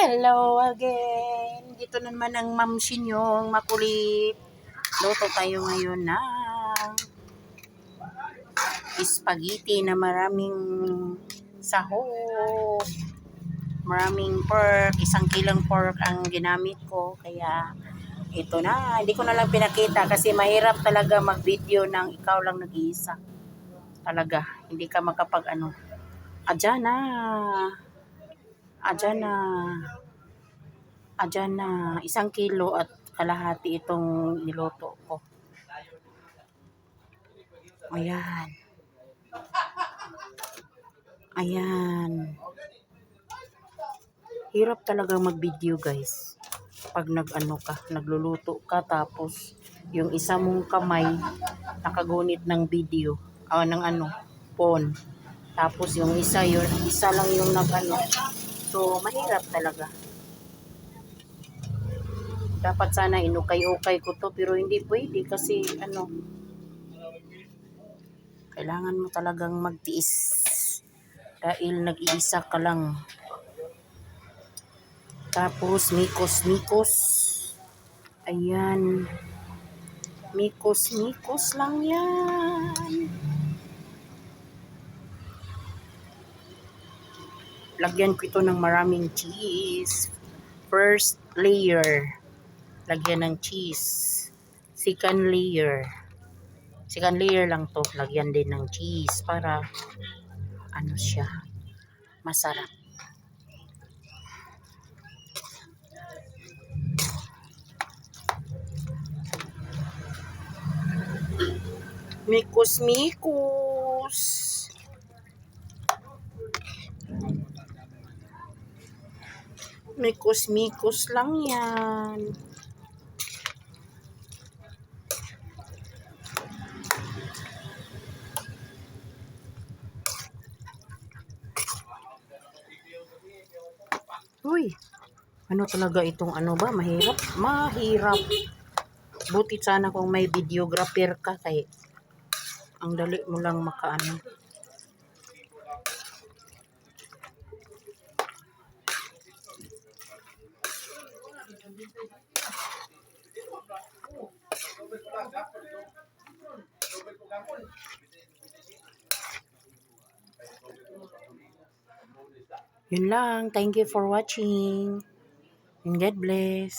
Hello again. Dito na naman ang Ma'am Shinyong makulit. Luto tayo ngayon ng spaghetti na maraming sahog. Maraming pork. 1 kilong pork ang ginamit ko. Kaya ito na. Hindi ko na lang pinakita kasi mahirap talaga mag-video ng ikaw lang nag-iisa. Talaga. Hindi ka makapag-ano. Adyan na. Adyan na. Adyan na, 1 kilo at kalahati itong niluto ko. Ayan. Ayan. Hirap talaga mag-video guys. Pag nag-ano ka, nagluluto ka tapos yung isa mong kamay nakagunit ng video. Ng phone. Tapos yung isa lang yung nag-ano. So, mahirap talaga. Dapat sana inukay-ukay ko to pero hindi pwede kasi kailangan mo talagang magtiis dahil nag-iisa ka lang. Tapos mikos-mikos. Ayan. Mikos-mikos lang yan. Lagyan ko ito ng maraming cheese. First layer. Lagyan ng cheese. Second layer lang to, lagyan din ng cheese para siya, masarap. Mikos-mikos. Mikos-mikos lang yan. Uy, talaga itong mahirap. Mahirap. Buti sana kung may videographer ka kay ang dali mo lang makaano. Yun lang. Thank you for watching. And God bless.